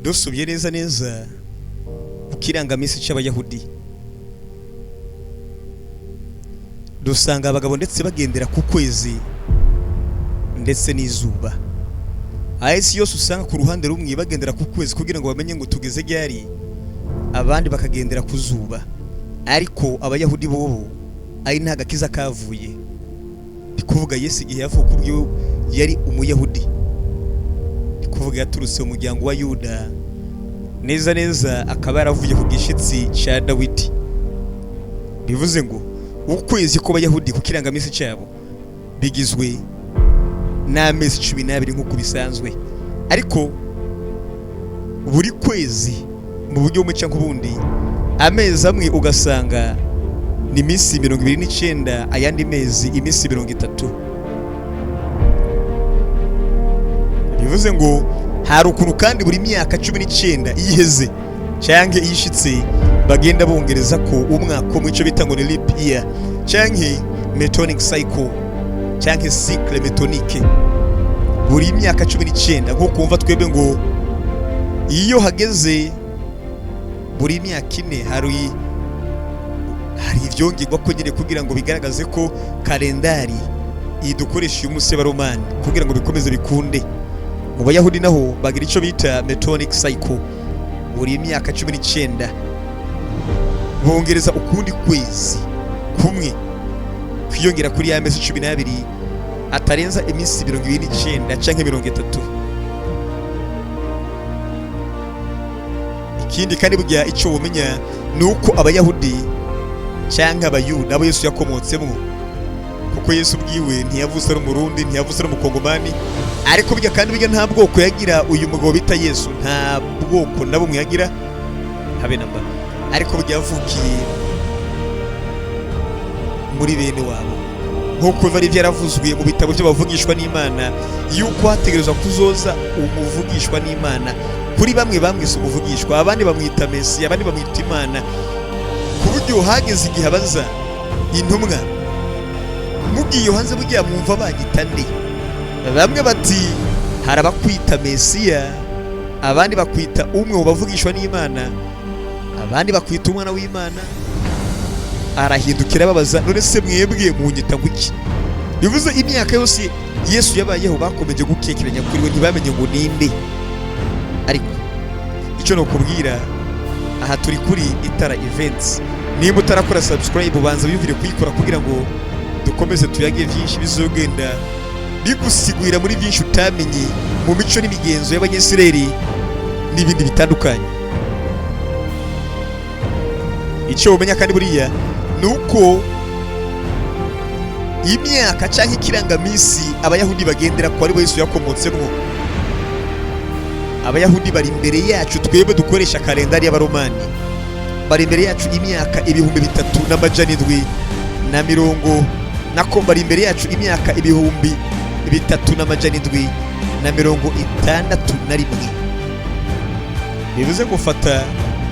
dusubye neza ku kirangamisi cy'abayahudi dusanga abagabo ndetse bagendera ku kwezi ndetse n'izuba. Isi yose usanga ku ruhande rumwe bagendera ku kwezi kugira ngo bamenye ngo tugeze ryari, abandi bakagendera ku zuba. Ariko abayahudi bobo ari nta gakiza kavuye. Bikuvuga Yesu igihe yavuka ubwo yari umuyahudi, bikuvuga yaturutse mu muryango wa Yuda, neza akaba yaravuye ku gishitsi cya Dawidi. Bivuze ngo ukwezi kw'abayahudi ku kirangamisi cyabo bigizwe n'amezi 12 nk'uko bisanzwe, ariko buri kwezi mu buryo bumwe cyangwa ubundi amezi amwe ugasanga ni iminsi 29, ayandi mezi iminsi 30. Bivuze ngo hari ukuntu kandi buri myaka 19 iheze cyangwa iyishitse bagenda bongereza ko umwaka mu cyo bita ngo ni leap year cyangwa metonic cycle cyangwa cycle metonique. Buri myaka 19 nko kumva twebwe ngo iyo hageze buri myaka 4 hari ivyongerwa ko nyine kugira ngo bigaragaze ko kalendari idukoresha umunsi w'Abaromani kugira ngo bikomeze bikunde. Mu Bayahudi naho bagira icyo bita metonic cycle, buri myaka 19 bongereza ukundi kwezi kumwe kwiyongera kuri ya mezi 12 atarenza iminsi 29 canke 30. Ikindi kandi burya icyo wumenya nuko abayahudi cyangwa abayuda abo Yesu yakomotsemo, kuko Yesu bwiwe ntiyavutse ari umurundi, ntiyavutse ari umukongomani, ariko burya kandi burya nta bwoko yagira uyu mugabo bita Yesu, nta bwoko na bumwe yagira habe namba, ariko burya yavukiye muri bene wabo, nk'uko bari byaravuzwe mu bitabo by'abavugishwa n'Imana yuko hategerezwa kuzoza umuvugishwa n'Imana. Kuri bamwe bamwise umuvugishwa, abandi bamwita Mesiya, abandi bamwita Imana, ku buryo hageze igihe abaza intumwa, mugiye hanze bugiye mwumva bagita nde? Bamwe bati hari abakwita Mesiya, abandi bakwita umwe mu bavugishwa n'Imana, abandi bakwita umwana w'Imana. Arahindukira babaza, none se mwebwe munyita nguki? Bivuze imyaka yose Yesu yabayeho bakomeje gukekeranya kuri we, ntibamenye ngo ninde. Ariko icyo no kubwira, aha turi kuri Itara Events. Niba utarakora subscribe ubanza wiyumvire kuyikora kugira ngo dukomeze tuyage byinshi bizogenda bigusigurira muri byinshi utamenye mu mico n'imigenzo y'Abanyesireri n'ibindi bitandukanye. Icyo umenya kandi buriya nuko imyaka cyangwa ikirangamisi abayahudi bagendera ko ari bo Yesu yakomotsemo. Abayahudi bari imbere yacu, twebwe dukoresha kalendari y'Abaromani, bari imbere yacu imyaka 3770 nako bari imbere yacu imyaka 3761. Bivuze gufata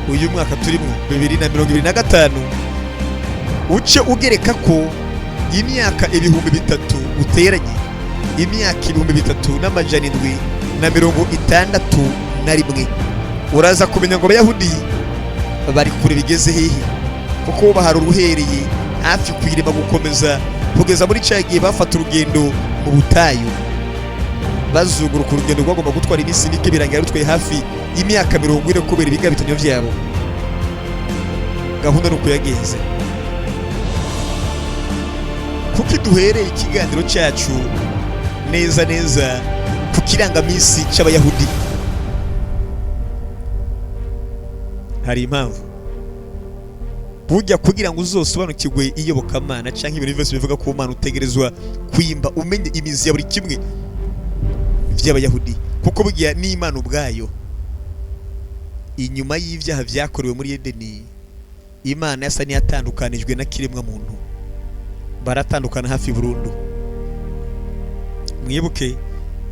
uyu mwaka turimo 2025 uce ugereka ko imyaka 3000 uteranye imyaka 3761, uraza kumenya ngo Abayahudi bari kure bigeze hehe, kuko bahari uruhereye hafi kwirema gukomeza kugeza muri cyagiye bafata urugendo mu butayu bazunguruka urugendo rwagomba gutwara iminsi mike, birangira rutwaye hafi imyaka 40 kubera ibiga bitanyo byabo. Gahunda nuko yagenze. Kuko duhereye ikiganiro cyacu neza ku kirangamisi cy'Abayahudi, hari impamvu. Burya kugira ngo uzosobanukirwe iyobokamana cyangwa ibintu byose bivuga ku Mana, utegerezwa kwimba umenye imizi ya buri kimwe by'Abayahudi, kuko burya n'Imana ubwayo inyuma y'ibyaha byakorewe muri Edeni, Imana yasa niyatandukanijwe na kiremwa muntu, baratandukana hafi burundu. Mwibuke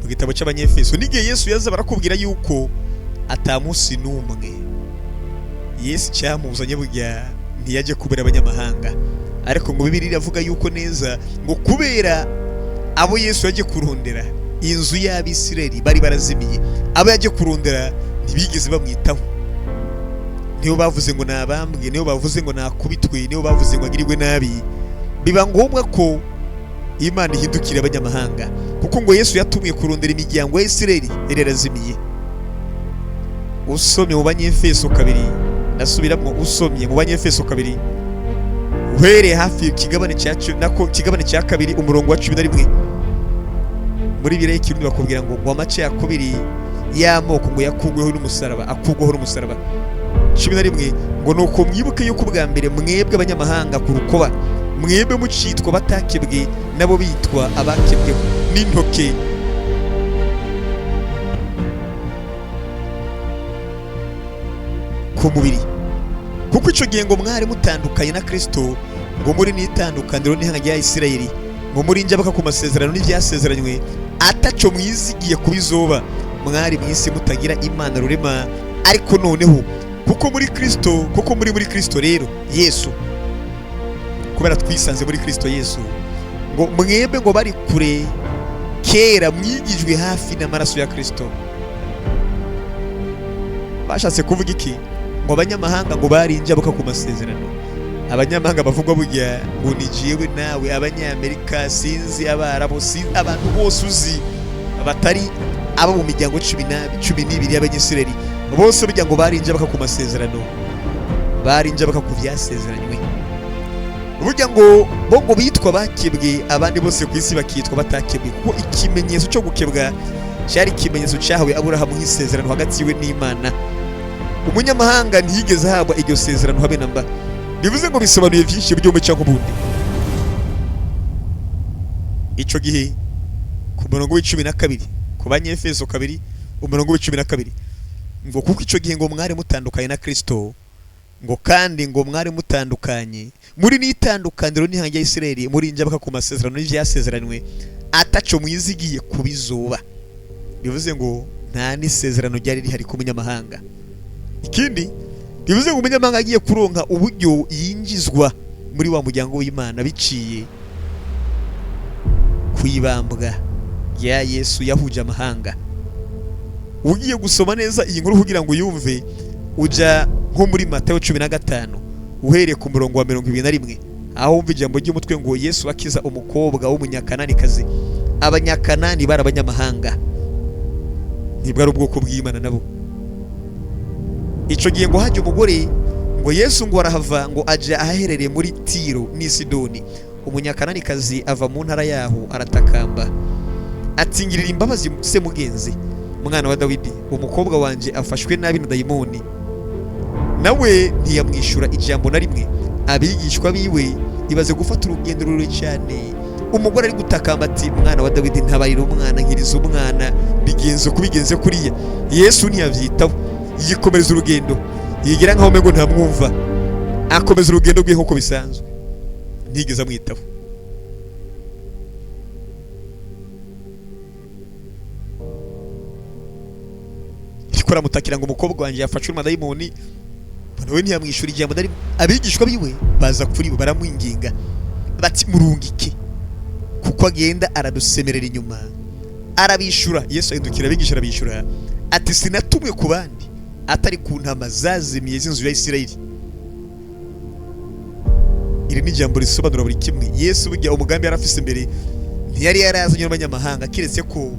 mu gitabo cy'Abanyefeso, n'igihe Yesu yaza barakubwira yuko atamusi n'umwe Yesu cyamuzanye burya ntiyaje kubera abanyamahanga, ariko ngo Bibiliya iravuga yuko neza ngo kubera abo Yesu yaje kurondera, inzu y'Abisirayeli bari barazimiye, abo yaje kurondera ntibigeze bamwitaho. Niyo bavuze ngo nabambwe, niyo bavuze ngo nakubitwe, niyo bavuze ngo agirirwe nabi, biba ngombwa ko Imana ihindukira abanyamahanga, kuko ngo Yesu yatumwe kurondera imiryango ya Isirayeli yari yarazimiye. Usomye mu Banyefeso 2, nasubiramo, usomye mu Banyefeso 2 uhereye hafi ikigabane cya 2 umurongo wa 11, muri Bibiliya y'Ikirundi bakubwira ngo amace ya 2 y'amoko ngo yakugweho n'umusaraba, akugweho n'umusaraba. 11 ngo nuko mwibuke yuko ubwa mbere mwebwe abanyamahanga ku rukoba, mwebwe mucitwa batakebwe nabo bitwa abakebweho n'intoke. Ku mubiri, kuko icyo gihe ngo mwari mutandukanye na Kristo, ngo muri n'itandukaniro n'ihanga rya Isirayeli, ngo muri njabaka ku masezerano n'ibyasezeranywe, ataco mwizigiye kubizoba, mwari mu isi mutagira Imana rurema. Ariko noneho kuko muri Kristo rero Yesu, kubera twisanze muri Kristo Yesu, ngo mwebwe ngo bari kure kera mwigijwe hafi n'amaraso ya Kristo. Bashatse kuvuga iki? Ngo abanyamahanga ngo barinjabuka ku masezerano. Abanyamahanga bavugwa burya ngo ni jewe nawe, Abanyamerika, sinzi Abarabu, sinzi abantu bose uzi batari abo mu miryango 12 y'Abanyisirayeli, bose burya ngo barinjabuka ku masezerano, barinjabuka ku byasezeranywe. Burya ngo bo ngo bitwa bakebwe, abandi bose ku isi bakitwa batakebwe, kuko ikimenyetso cyo gukebwa cyari ikimenyetso cyahawe Aburahamu nk'isezerano hagati yiwe n'Imana. Umunyamahanga ntiyigeze ahabwa iryo sezerano habe namba. Bivuze ngo bisobanuye byinshi by'umwe cyangwa ubundi. Icyo gihe ku murongo w'12 ku Banyefeso 2 umurongo w'12 ngo kuko icyo gihe ngo mwari mutandukanye na Kristo, ngo kandi ngo mwari mutandukanye muri n'itandukaniro n'ihanga ya Isirayeli, muri njabaka ku masezerano n'ibyasezeranywe, ataco mwizigiye kubizoba. Bivuze ngo nta n'isezerano ryari rihari ku munyamahanga. Ikindi bivuze ngo umunyamahanga agiye kuronka uburyo yinjizwa muri wa muryango w'Imana biciye kwibambwa ya Yesu yahuje amahanga. Ugiye gusoma neza iyi nkuru kugira ngo yumve, uja nko muri Matayo 15 uhereye ku murongo wa 21, aho umva ijambo ry'umutwe ngo Yesu akiza umukobwa w'umunyakananikazi. Abanyakanani bari abanyamahanga, ntibwo ari ubwoko bw'Imana nabo. Icyo gihe ngo haje umugore, ngo Yesu ngo arahava ngo aja ahaherereye muri Tiro n'i Sidoni. Umunyakananikazi ava mu ntara yaho aratakamba ati, ngirira imbabazi se mugenzi, mwana wa Dawidi, umukobwa wanje afashwe nabi na dayimoni. Nawe ntiyamwishyura ijambo na rimwe. Abigishwa biwe ibaze gufata urugendo rurerure cyane. Umugore ari gutakamba ati, mwana wa Dawidi, ntabarira umwana, nkiriza umwana, bigenze kuriya. Yesu ntiyavyitaho, yikomereza urugendo, yigira nkaho mengo ntamwumva, akomeza urugendo rwe nk'uko bisanzwe, ntigeze amwitaho. Ikora mutakira ngo umukobwa wanje yafashwe n'amadayimoni, nawe ntiyamwishyura ijambo na rimwe. Abigishwa biwe baza kuri bo baramwinginga bati, murungike kuko agenda aradusemerera inyuma. Arabishura. Yesu ahindukira abigisha arabishura ati, sinatumwe ku bandi atari ku ntama zazimiye z'inzu ya Isirayeli. Iri ni ijambo risobanura buri kimwe. Yesu burya umugambi yari afise imbere ntiyari yarazanye n'abanyamahanga, kiretse ko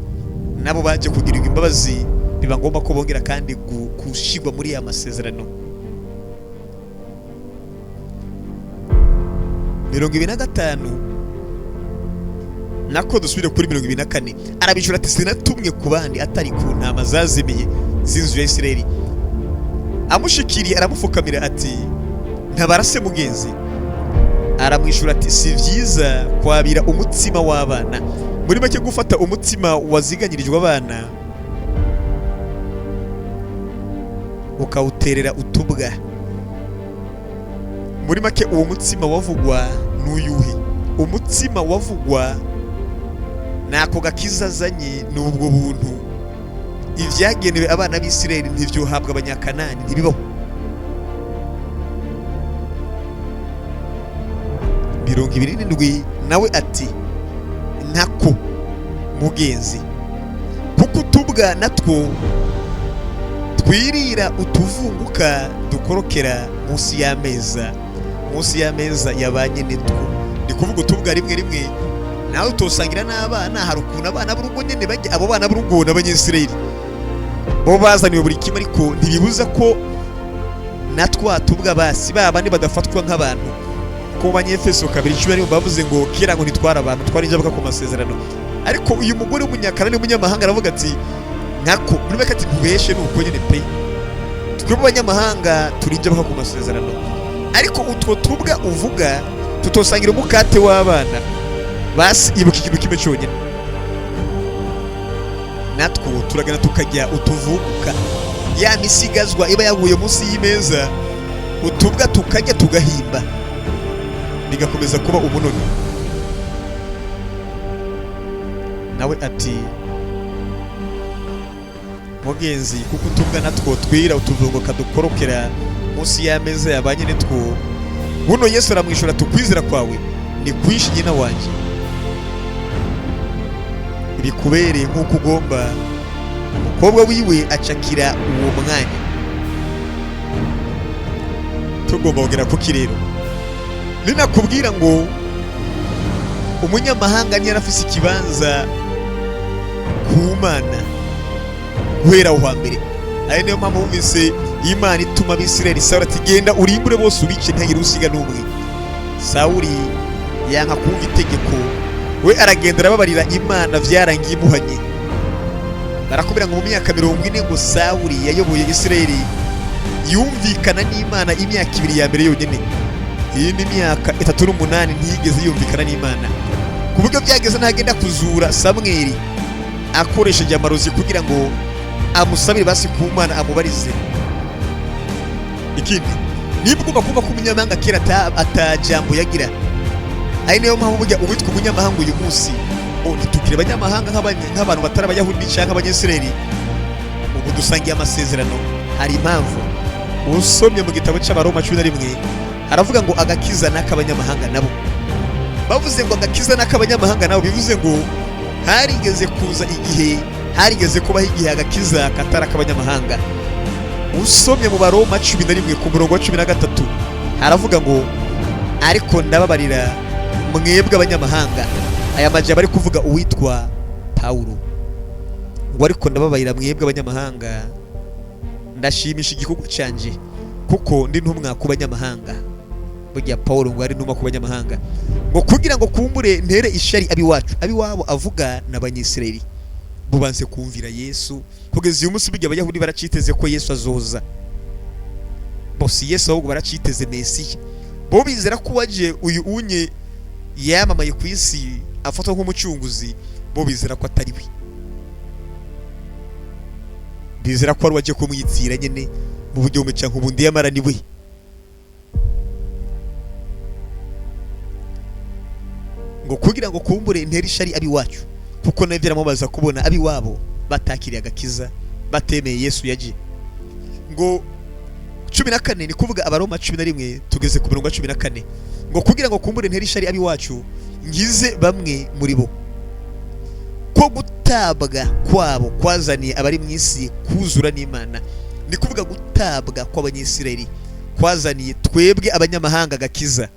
nabo baje kugirirwa imbabazi, biba ngombwa ko bongera kandi gushigwa muri ya masezerano. 25 nako dusubire kuri 24. Arabishura ati, sinatumwe ku bandi atari ku ntama zazimiye z'inzu ya Isirayeli. Amushikiriye aramupfukamira ati, ntabarase mugenzi. Aramwishura ati, si byiza kwabira umutsima w'abana. Muri make gufata umutsima waziganyirijwe abana ukawuterera utubwa. Muri make uwo mutsima wavugwa n'uyuhe? Umutsima wavugwa nako gakiza azanye n'ubwo buntu. Ivyagenewe abana b'Isirayeli ntivyohabwa abanyakanani, ntibibaho. 27 nawe ati, ntako mugenzi, kuko utubwa natwo twirira utuvunguka dukorokera munsi y'ameza yabanye netwo. Ndi kuvuga utubwa rimwe rimwe nawe utosangira n'abana. Hari ukuntu abana b'urugo nyene bajya, abo bana b'urugo n'abanyesirayeli bo bazaniwe buri kimwe, ariko ntibibuza ko natwa tubwa basi babandi badafatwa nk'abantu. Ko mu Banyefeso 2:10 bavuze ngo kera ngo ntitwara abantu, twari injabuka ku masezerano. Ariko uyu mugore w'umunyakara n'umunyamahanga aravuga ati nkako muri make ati ntubeshe nuko nyene pe, twebwe abanyamahanga turi injabuka ku masezerano. Ariko utwo tubwa uvuga tutosangira umukate w'abana, basi ibuka ikintu kimwe cyonyine, natwo turagana tukajya utuvuguka, ya misigazwa iba yaguye munsi y'imeza, utubwa tukajya tugahimba, bigakomeza kuba umunoni. Nawe ati mugenzi, kuko utubwa natwo twira utuvunguka dukorokera munsi y'ameza yabanye netwo, buno Yesu aramwishura tukwizera kwawe ni kwinshi nyina wanje, bikubereye nk'uko ugomba. Umukobwa wiwe acakira uwo mwanya. Tugomba kugera ku kirero. Ninakubwira ngo umunyamahanga niyo arafise ikibanza ku Mana guhera aho hambere. Ari niyo mpamvu bumvise Imana ituma Abisirayeli Sawuli ati genda urimbure bose ubice ntihagire usiga n'umwe. Sawuli yanka kumva itegeko, we aragenda arababarira Imana vyarangiye imuhanye. Barakubwira ngo mu myaka 40 ngo Sawuli yayoboye Isirayeli yumvikana n'Imana imyaka 2 ya mbere yonyene. Iyindi myaka 38 ntiyigeze yumvikana n'Imana, ku buryo byageze ntagenda kuzura Samweli akoresheje amarozi kugira ngo amusabire basi ku Mana amubarize. Ikindi nibwo ugomba kumva ko umunyamahanga kera atajambo yagira. Ari niyo mpamvu burya uwitwa umunyamahanga uyu munsi ntitukire abanyamahanga nk'abantu batari Abayahudi cyangwa Abanyesirayeli. Ubu dusangiye amasezerano. Hari impamvu usomye mu gitabo cy'Abaroma 11 aravuga ngo agakiza n'ak'abanyamahanga nabo. Bavuze ngo agakiza n'ak'abanyamahanga nabo, bivuze ngo harigeze kuza igihe, harigeze kubaho igihe agakiza katari ak'abanyamahanga. Usomye mu Baroma 11 ku murongo wa 13 haravuga ngo ariko ndababarira mwebwe abanyamahanga. Aya majambo ari kuvuga uwitwa Paulo, ngo ariko ndababarira mwebwe abanyamahanga, ndashimisha igihugu canje kuko ndi ntumwa ku banyamahanga. Burya Paulo ngo ari ntumwa ku banyamahanga, ngo kugira ngo kumbure ntere ishari abiwabo avuga n'Abanyesirayeli bubanze kumvira Yesu. Kugeza uyu munsi bijya Abayahudi baraciteze ko Yesu azoza, bose Yesu ahubwo baraciteze Mesiya. Bo bizera ko waje uyu unye yamamaye ku isi afatwa nk'umucunguzi, bo bizera ko atari we. Bizera ko ari waje kumwitsira nyene mu buryo bumwe cyangwa ubundi, yamara ni we. Ngo kugira ngo kumbure ntere ishari abiwacu, kuko nawe byaramubaza kubona abiwabo batakiriye agakiza, batemeye Yesu yaje. Ngo 14 ni kuvuga Abaroma 11 tugeze ku mirongo 14, ngo kugira ngo kumbure ntere ishari abiwacu ngize bamwe muri bo, ko gutabwa kwabo kwazaniye abari mu isi kuzura n'Imana. Ni kuvuga gutabwa kw'Abanyesirayeli kwazaniye twebwe abanyamahanga agakiza.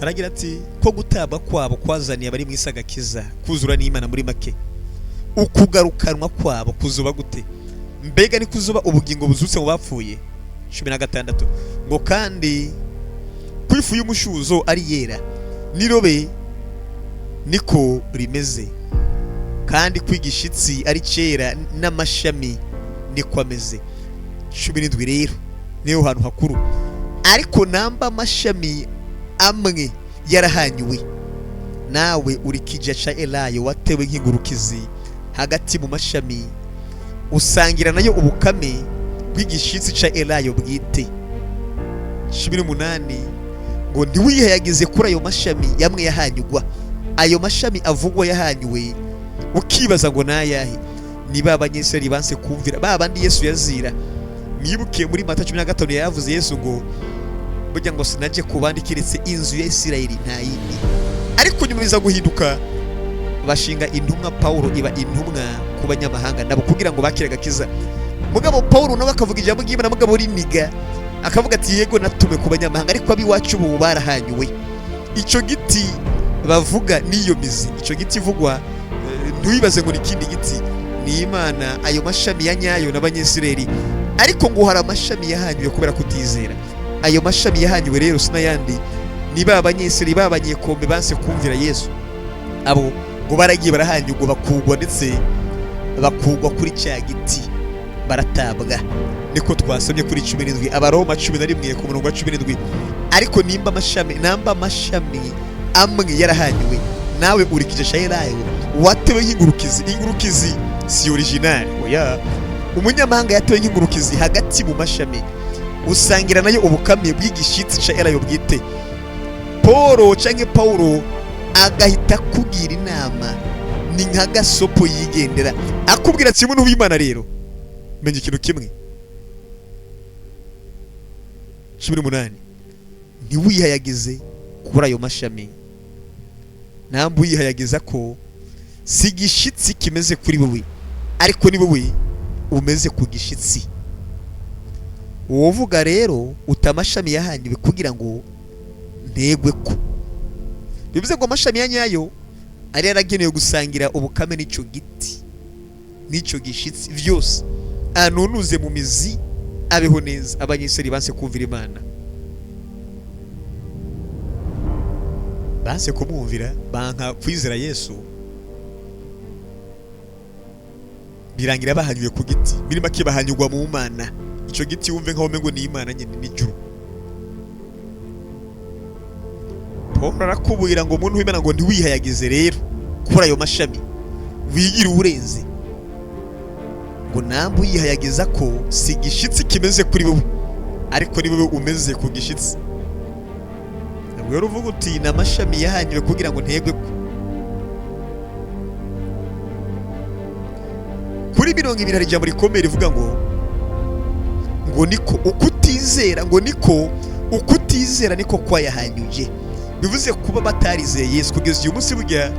Aragira ati ko gutabwa kwabo kwazaniye abari mu isi agakiza, kuzura n'Imana. Muri make ukugarukanwa kwabo kuzuba gute? Mbega ni kuzuba ubugingo buzutse mu bapfuye. 16 ngo kandi kwifu y'umushuzo ari yera nirobe niko rimeze, kandi kwigishitsi ari cera n'amashami niko ameze. 17 rero niyo hantu hakuru. Ariko namba amashami amwe yarahanyuwe, nawe uri kija ca Elayo watewe nk'ingurukizi hagati mu mashami, usangira nayo ubukame bw'igishitsi ca Elayo bwite. 18 ngo ntiwihayagize kuri ayo mashami yamwe yahanyugwa. Ayo mashami avugwa yahanyuwe ukibaza ngo nayahe? Ni b'Abanyesirayeli banse kumvira, babandi Yesu yazira. Mwibuke muri Mata 15 yavuze Yesu ngo burya ngo sinaje kubandi kiretse inzu ya Isirayeli nta yindi. Ariko nyuma biza guhinduka bashinga intumwa. Pawulo iba intumwa ku banyamahanga nabo kugira ngo bakire agakiza. Mugabo Pawulo nawe akavuga ijambo ry'Imana, mugabo riniga akavuga ati yego natume ku banyamahanga, ariko ab'iwacu bo barahanyuwe. Icyo giti bavuga niyo mizi, icyo giti ivugwa ntuyibaze ngo ni ikindi giti, ni Imana. Ayo mashami ya nyayo n'Abanyesirayeli, ariko ngo hari amashami yahanyuwe kubera kutizera. Ayo mashami yahanyuwe rero sinayandi ni ba Banyesirayeli, ba banyekombe banse kumvira Yesu. Abo ngo baragiye barahanyurwa, bakugwa, ndetse bakugwa kuri cya giti baratabwa. Niko twasomye kuri 17, Abaroma 11 ku murongo wa 17. Ariko nimba amashami amwe yarahanyuwe, nawe urikije shayirayo watewe nk'ingurukizi. Ingurukizi si original, oya, umunyamahanga yatewe nk'ingurukizi hagati mu mashami, usangira nayo ubukame bw'igishitsi shayirayo bwite. Pawulo agahita kugira inama, ni nka gasopo yigendera, akubwira ati muntu w'Imana rero menya ikintu kimwe. 18 ntiwihayagize kuri ayo mashami, ntabwo wihayagiza ko si igishitsi kimeze kuri wowe, ariko ni wowe umeze ku gishitsi. Uvuga rero utamashami yahanyuwe kugira ngo ntegwe ko, bivuze ngo amashami ya nyayo ari yaragenewe gusangira ubukame n'icyo giti n'icyo gishitsi byose, anunuze mu mizi abeho neza. Abanyeseri banse kumvira Imana, banse kumwumvira, banka kwizera Yesu, birangira bahanyuye ku giti. Birimo akibahanyurwa mu Mana, icyo giti wumve nkaho ngo ni Imana nyine n'ijuru. Pawulo arakubwira ngo umuntu w'Imana ngo ntiwihayagize rero kuri ayo mashami, wigire uburenze, ngo nambu yihayagiza ko si igishitsi kimeze kuri wowe, ariko ni wowe umeze ku gishitsi. Ntabwo rero uvuga uti ni amashami yahanyuwe kugira ngo ntegwe ko. Kuri 20 hari ijambo rikomeye rivuga ngo niko ukutizera, ngo niko ukutizera niko kwayahanyuje. Bivuze kuba batarizeye Yesu kugeza uyu munsi. Burya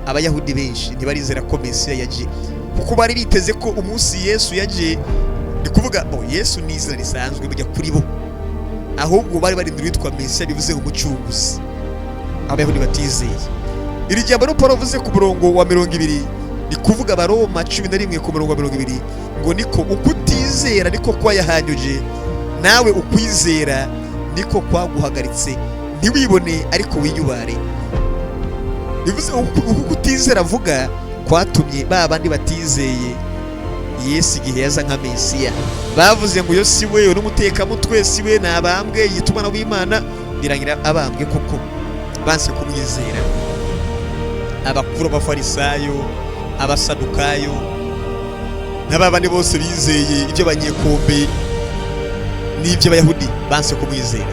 Abayahudi benshi ntibarizera ko Mesiya yaje, kuko bari biteze ko umunsi Yesu yaje, ni kuvuga Yesu ni izina risanzwe burya kuri bo, ahubwo bari barindiriye witwa Mesiya, bivuze umucunguzi. Abayahudi batizeye iri jambo rero Pawulo avuze ku murongo wa 20, ni kuvuga Abaroma 11 ku murongo wa 20, ngo niko ukutizera niko kwayahanyuje, nawe ukwizera niko kwaguhagaritse. Ntiwibone ariko wiyubare. Bivuze ukutizera avuga kwatumye ba bandi batizeye Yesu igihe yaza nka Mesiya. Bavuze ngo yo si we n'umutekamutwe, si we nabambwe yitumana w'Imana, birangira abambwe koko, banse kumwizera. Abakuru b'Abafarisayo, Abasadukayo n'ababandi bose bizeye ibyo banyekombe n'ibyo Abayahudi banse kumwizera.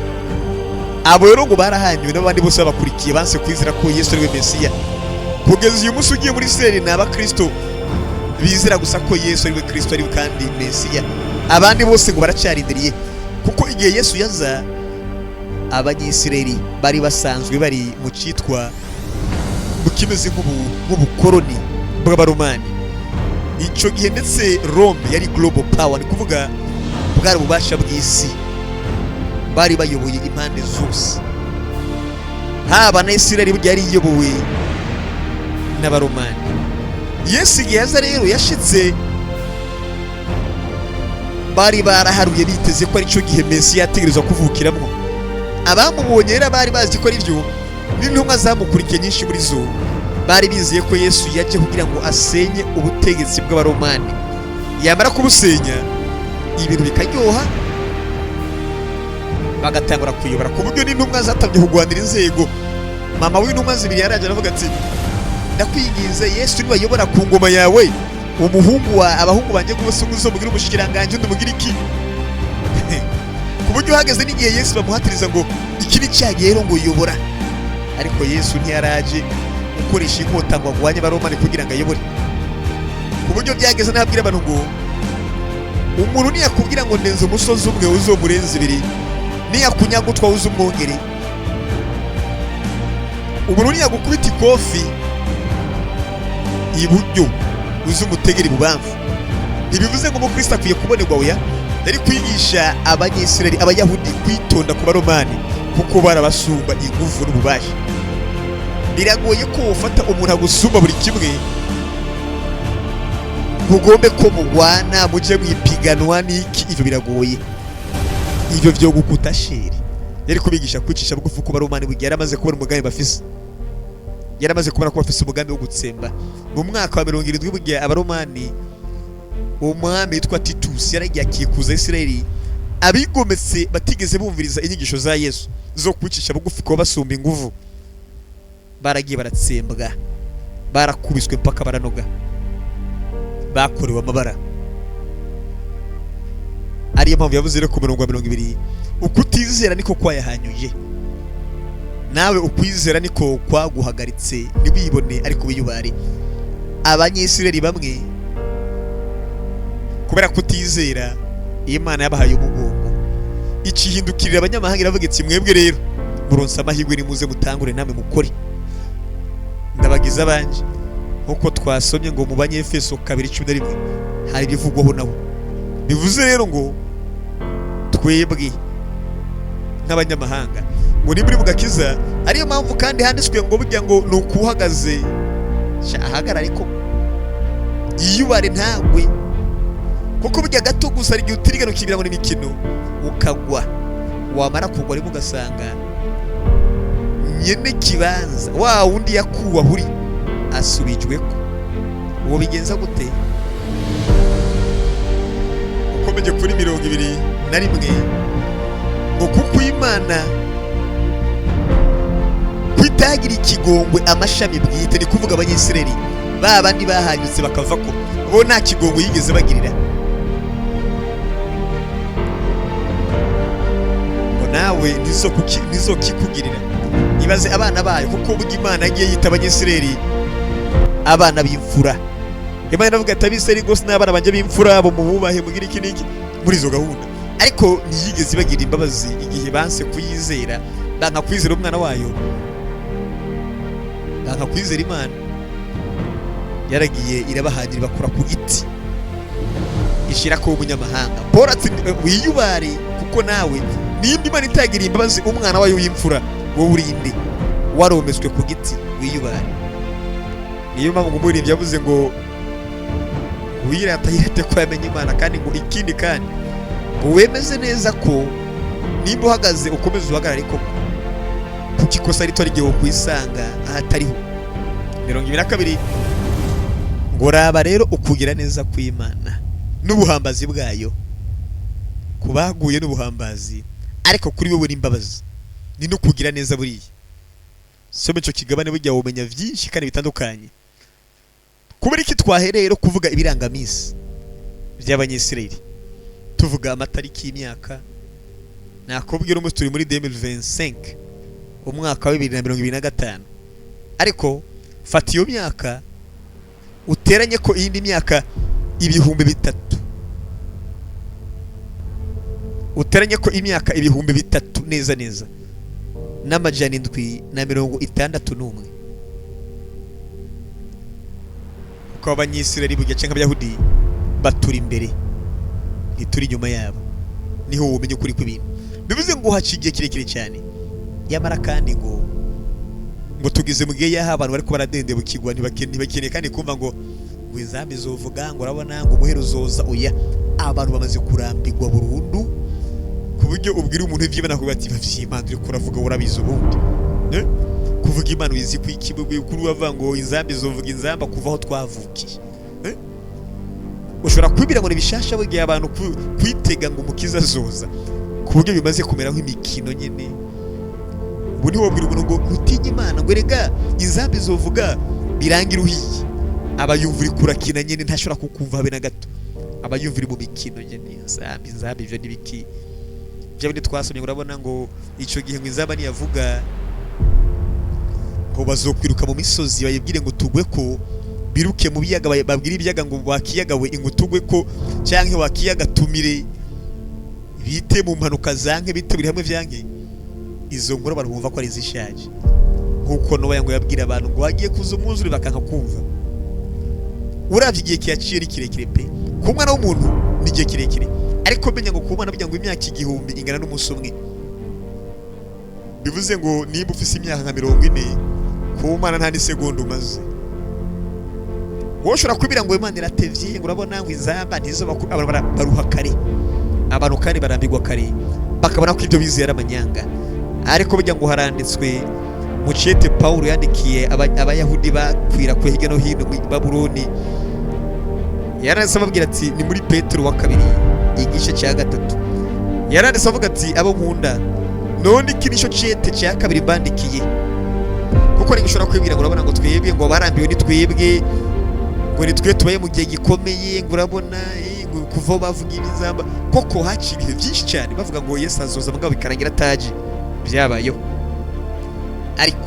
Abo rero ngo barahanyuwe n'abandi bose babakurikiye, banse kwizera ko Yesu ari we Mesiya. Kugeza uyu munsi ugiye muri Isirayeli ni Abakristo bizera gusa ko Yesu ari we Kristo, ari we kandi Mesiya. Abandi bose ngo baracyarindiriye, kuko igihe Yesu yaza Abanyesirayeli bari basanzwe bari mu cyitwa mu kimeze nk'ubukoroni bw'Abaromani. Icyo gihe ndetse Rome yari global power, ni kuvuga bwari ububasha bw'isi, bari bayoboye impande zose. Haba na Isirayeli burya yari iyobowe n'Abaromani. Yesu igihe yaza rero yashitse, bari baraharuye biteze ko ari cyo gihe Mesiya yategerezwa kuvukiramo. Abamubonye rero bari bazi ko ari byo, n'intumwa zamukurikiye nyinshi muri zo bari bizeye ko Yesu yaje kugira ngo asenye ubutegetsi bw'Abaromani. Yamara kubusenya ibintu bikaryoha, bagatangura kuyobora, ku buryo n'intumwa zatabye kugwanira inzego. Mama w'intumwa zibiri yaraje aravuga ati, ndakwinginze Yesu niba yobora ku ngoma yawe, abahungu banjye bose muzomugira umushikiranganje undi mugira iki? Ku buryo hageze n'igihe Yesu bamuhatiriza ngo iki ni cyagiye rero ngo yobora, ariko Yesu ntiyaraje gukoresha inkota ngo agwanye Abaromani kugira ngo ayobore. Ku buryo byageze n'abwira abantu ngo umuntu niyakubwira ngo ndenze umusozi umwe uzomurenza ibiri, niyakunyagutwa uzumwongere. Umuntu niyagukubita ikofi iburyo uzi umutegera ibubamfu. Ntibivuze ngo umukristo akwiye kubonerwa oya, yari kwigisha abanyesirayeli abayahudi kwitonda ku baromani kuko barabasumba ingufu n'ububasha. Biragoye ko ufata umuntu agusumba buri kimwe ugombe ko mugwana mujye mwipiganwa n'iki, ivyo biragoye, ivyo vyo gukuta sheri. Yari kubigisha kwicisha bugufi ku baromani bugiye yaramaze kubona umugambi bafise, yaramaze kubona ko bafise umugambi wo gutsemba. Mu mwaka wa 70 bugiye abaromani, umwami witwa Titus yaragiye akikuza Isirayeli, abigometse batigeze bumviriza inyigisho za Yesu zo kwicisha bugufi ko basumba inguvu, baragiye baratsembwa, barakubiswe mpaka baranoga, bakorewe amabara. Ariyo mpamvu yavuze rero ku murongo wa 20, ukutizera niko kwayahanyuye, nawe ukwizera niko kwaguhagaritse nibibone ariko biyubare. Abanyesirayeli bamwe kubera kutizera Imana yabahaye umugongo, ikihindukirira abanyamahanga iravuga iti mwebwe rero muronsa amahirwe nimuze mutangure namwe mukore ndabagiza abanje. Nkuko twasomye ngo mu Banyefeso 2:11 hari bivugwaho nabo. Bivuze rero ngo twebwe nk'abanyamahanga ngo ni muri bugakiza. Ariyo mpamvu kandi handitswe ngo burya ngo nukuhagaze cyahagara ariko iyubare ntagwe, kuko burya gato gusa igihe utirigana ukibira ngo ni imikino ukagwa, wamara kugwa rimwe ugasanga nyene kibanza wa wundi yakuwa buri asubijweko. Uwo bigenza gute? Ukomeje kuri 21 ngo kuko Imana kwitagira ikigongwe amashami bwite, ni kuvuga abanyesirayeli babandi bahanyutse bakava ko bo nta kigongwe yigeze bagirira. Ngo nawe nizo kikugirira. Ibaze abana bayo, kuko burya Imana yagiye yita abanyesirayeli abana b'imfura. Imana iravuga ati abisirayeli gose n'abana banje b'imfura bo mububahe mugira iki niki muri izo gahunda, ariko ntiyigeze bagira imbabazi igihe banse kuyizera, banka kwizera umwana wayo, banka kwizera Imana. Yaragiye irabahanira bakura ku giti ishira ko umunyamahanga. Paul ati wiyubare kuko nawe nimba Imana itagira imbabazi umwana wayo w'imfura, wowe urinde waromeswe ku giti wiyubare. Niyo mpamvu umuririmbyi yavuze ngo wirata yirate ko yamenye Imana, kandi ngo ikindi kandi ngo wemeze neza ko nimba uhagaze ukomeze uhagarare koko, kuko ikosa rito rigiye kwisanga ahatariho. 22 ngo raba rero ukugira neza kw'Imana n'ubuhambazi bwayo, kubaguye n'ubuhambazi, ariko kuri wowe n'imbabazi ni no kugira neza buriya. Some cyo kigabane bujya umenya byinshi kandi bitandukanye. Kubera iki twahereye rero kuvuga ibirangamisi by'abanyesirayeli, tuvuga amatariki y'imyaka. Nakubwira umunsi turi muri 2025 umwaka wa 2025, ariko fata iyo myaka uteranye ko iyindi myaka 3,000, uteranye ko imyaka 3,000 neza neza n'amajana 761. Uko abanyesirayeli bugiye cyangwa abayahudi batura imbere ntituri inyuma yabo, niho ubumenye ukuri kw'ibintu. Bivuze ngo haciye kirekire cyane, yamara kandi ngo tugize mu gihe yaha abantu bari ko baradende bukigwa ntibakeneye kandi kumva ngo wizambi zovuga ngo urabona ngo umuhero zoza. Oya, abantu bamaze kurambirwa burundu ku buryo ubwira umuntu ivy'Imana ko bati bavy'Imana uri kuravuga urabizo ubundi kuvuga Imana wizi kwikibwe kuri bava ngo inzambi zovuga inzamba kuva aho twavukiye. Ushobora kwibira ngo nibishasha bugiye abantu kwitega ngo umukiza zoza ku buryo bimaze kumera nk'imikino nyene. Ubu ni wobwira umuntu ngo utinye Imana ngo rega inzambi zovuga birangira uhiye. Abayumvira kurakina nyene ntashobora kukumva habe na gato. Abayumvira mu mikino nyene inzambi ivyo nibiki byabindi twasomye. Urabona ngo ico gihe ngo inzamba niyavuga ngo bazokwiruka mu misozi bayibwire ngo tugwe ko, biruke mu biyaga babwira ibyaga ngo wakiyagawe ingutugwe ko, cyanke wakiyaga tumire bite mu mpanuka zanke bite biri hamwe vyanke. Izo ngoro barumva ko ari zishaje, nkuko Nowa ngo yabwira abantu ngo wagiye kuza umwuzure bakanka kumva. uravye igihe kiyaciye ni kirekire pe ku mwana w'umuntu ni igihe kirekire, ariko menya ngo ku mwana burya ngo imyaka igihumbi ingana n'umunsi umwe. Bivuze ngo niba ufise imyaka nka 40 ku mwana nta n'isegonda umaze. Woshobora kubira ngo Imana iratevye ngo urabona ngo izamba ntizo baruha kare, abantu kandi barambirwa kare bakabona ko ibyo bizera amanyanga. Ariko burya ngo haranditswe mu cete Paulo yandikiye abayahudi bakwira kwe hirya no hino mu Babuloni, yaranditse ababwira ati ni muri Petero wa 2 igice cya 3, yaranditse avuga ati abo nkunda none iki nico cete cya 2 bandikiye, kuko nigishobora kwibwira ngo urabona ngo twebwe ngo barambiwe ni twebwe ngo ni twe tubaye mu gihe gikomeye ngo urabona kuva bavuga ibizamba, koko haciye ibihe byinshi cyane bavuga ngo Yesu azoza mugabo bikarangira ataje, byabayeho. Ariko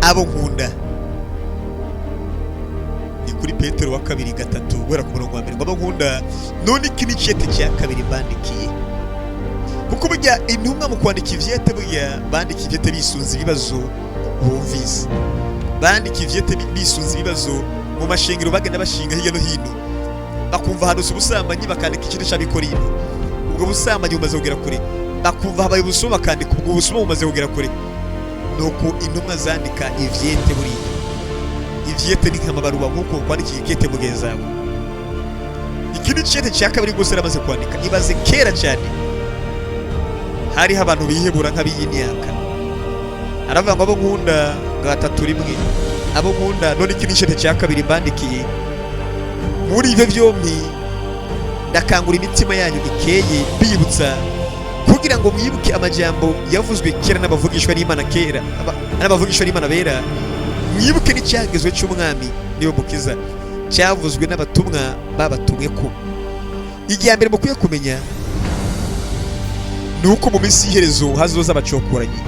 abo nkunda ni kuri Petero wa 2:3 guhera ku murongo wa 1 ngo abo nkunda none iki ni cete cya 2 bandikiye, kuko burya intumwa mu kwandika ivyete burya bandika ivyete bisunze ibibazo bumvise, bandika ivyete bisunze ibibazo mu mashengero bagenda bashinga hirya no hino, bakumva hanusa ubusambanyi bakandika ikintu cy'abikorino, ubwo busambanyi bumaze kugera kure, bakumva habaye ubusuma bakandika ubwo busuma bumaze kugera kure. Nuko intumwa zandika ivyete buri ivyete ni nk'amabaruwa nk'uko kwandika ikete mugeza wawe. Iki ni cete cya 2 gusa ramaze kwandika, ibaze kera cyane hari abantu bihebura nk'abiyimyaka, aravuga ngo abo nkunda 3 abo nkunda none iki ni cete cya 2 bandikiye. Muri ibyo byombi ndakangura imitima yanyu ikeye bibutsa kugira ngo mwibuke amajambo yavuzwe kera n'abavugishwa n'Imana kera, n'abavugishwa n'Imana bera, mwibuke n'icyagezwe cy'umwami niyo mukiza cyavuzwe n'abatumwa babatumwe ko. Igihe mbere mukwiye kumenya nuko mu minsi y'iherezo hazoza abacokoranye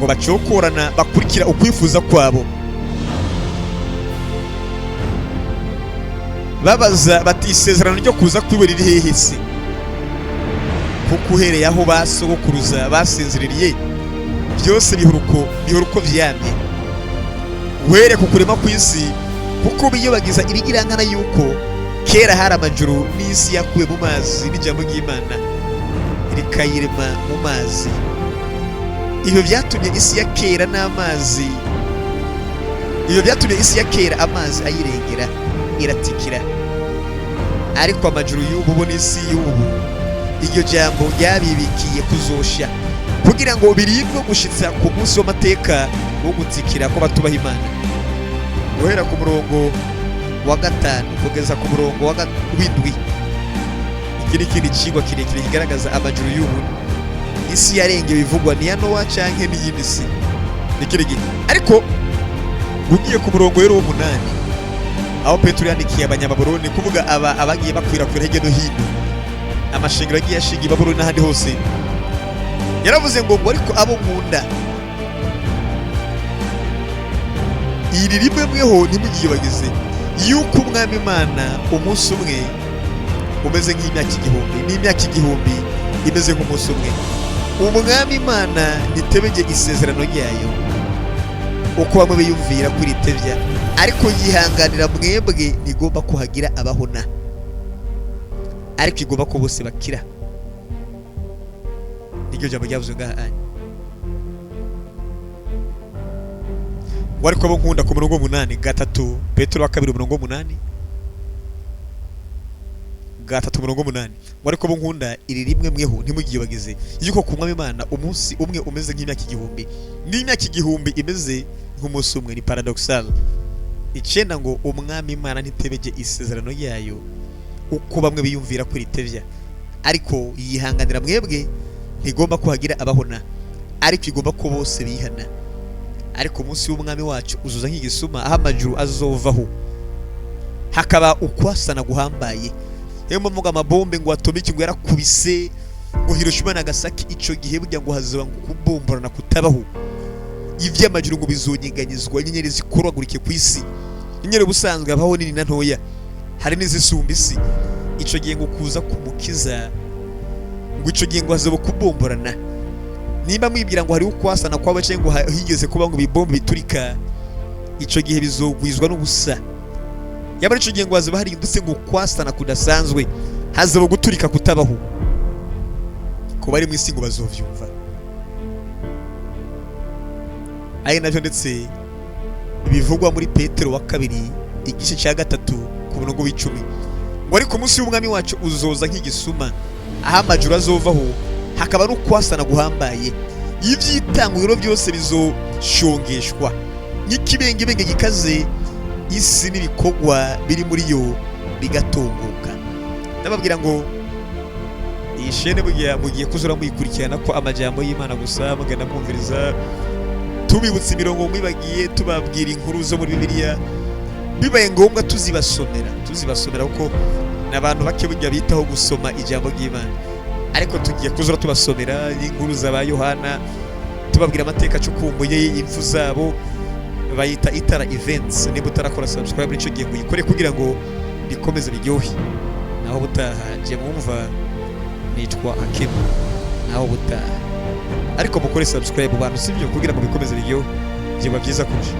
ngo bacokorana bakurikira ukwifuza kwabo, babaza bati isezerano ryo kuza kwiwe riri hehe se, kuko uhereye aho basogokuruza basinziririye byose bihora uko vyamye, were kukurema kw'isi kuko biyobagiza ibigirankana yuko kera hari amajuru n'isi yakuwe mu mazi n'ijambo ry'Imana rikayirema mu mazi. Ibyo byatumye isi ya kera n'amazi, ibyo byatumye isi ya kera amazi ayirengera iratikira, ariko amajuru y'ubu bo n'isi y'ubu iryo jambo ryabibikiye kuzosha kugira ngo birindwe gushitsa ku munsi w'amateka wo gutikira ko batubaha Imana. Guhera ku murongo wa 5 kugeza ku murongo wa 7 iki ni ikindi kigwa kirekire kigaragaza amajuru y'ubu. Isi yarengeye bivugwa ni ya Nowa canke n'iyindi si nikirigi. Ariko ugiye ku murongo rero w'8 aho Petero yandikiye abanyababuloni kuvuga abagiye bakwirakwira hirya no hino, amashengero agiye ashinga i Babuloni n'ahandi hose, yaravuze ngo ariko abo nkunda iri rimwe mweho ntimugiyibageze yuko umwami Imana umunsi umwe umeze nk'imyaka igihumbi, n'imyaka igihumbi imeze nk'umunsi umwe. Umwami Imana nitebege isezerano ryayo uko bamwe biyumvira kuri tevya, ariko yihanganira mwebwe nigomba kuhagira abahona, ariko igomba ko bose bakira. Niryo jambo ryavuze ngaha wariko abo nkunda ku murongo 8 3 Petero wa 2 murongo 8 3 murongo 8 wariko abo nkunda iri rimwe mweho ntimugiyibageze yuko ku mwami Imana umunsi umwe umeze nk'imyaka igihumbi, n'imyaka igihumbi imeze nk'umunsi umwe. Ni paradoxal. Icenda ngo umwami Imana ntitebege isezerano yayo uko bamwe biyumvira kuri tevya, ariko yihanganira mwebwe ntigomba kuhagira abahona, ariko igomba ko bose bihana. Ariko umunsi w'umwami wacu uzuza nk'igisuma, aho amajuru azovaho hakaba ukwasana guhambaye. Iyo muvuga amabombe ngo atomike ngo yarakubise ngo Hiroshima na Nagasaki, ico gihe burya ngo hazoba ngo kubomborana kutabaho, ivy'amajuru ngo bizonyeganyizwa, inyenyeri zikoragurike ku isi. Inyenyeri busanzwe abaho nini na ntoya, hari n'izisumba isi. Ico gihe ngo kuza kumukiza ngo ico gihe ngo hazoba kubomborana. Nimba mwibwira ngo hari ukwasana kwabace ngo higeze kuba ngo bibombe biturika, ico gihe bizogwizwa n'ubusa. yaba ico gihe ngo hazaba harindutse ngo kwasana kudasanzwe, hazaba guturika kutabaho, ko bari mu isi ngo bazovyumva. Ari navyo ndetse bivugwa muri Petero wa kabiri igice cya 3 ku murongo w'10 ngo ariko umunsi w'umwami wacu uzoza nk'igisuma, aho amajuru azovaho, hakaba no kwasana guhambaye, ivy'itanguriro byose bizoshongeshwa nk'ikibengebenge gikaze, isi n'ibikogwa biri muri yo bigatunguka. Ndababwira ngo iyi shene mugiye kuzura muyikurikirana ko amajambo y'Imana gusa, mugenda mwumviriza, tubibutsa imirongo mwibagiye, tubabwira inkuru zo muri Bibiliya, bibaye ngombwa tuzibasomera kuko n'abantu bake burya bitaho gusoma ijambo ry'Imana, ariko tugiye kuzura tubasomera inkuru za ba Yohana, tubabwira amateka acukumbuye y'imfu zabo, bayita Itara Events. Niba utarakora subscribe nico gihe muyikore kugira ngo bikomeze biryohe. Naho butaha je mwumva nitwa Hakim, naho butaha ariko mukore subscribe bantu sibyo kugira ngo bikomeze biryohe, byiza kurusha.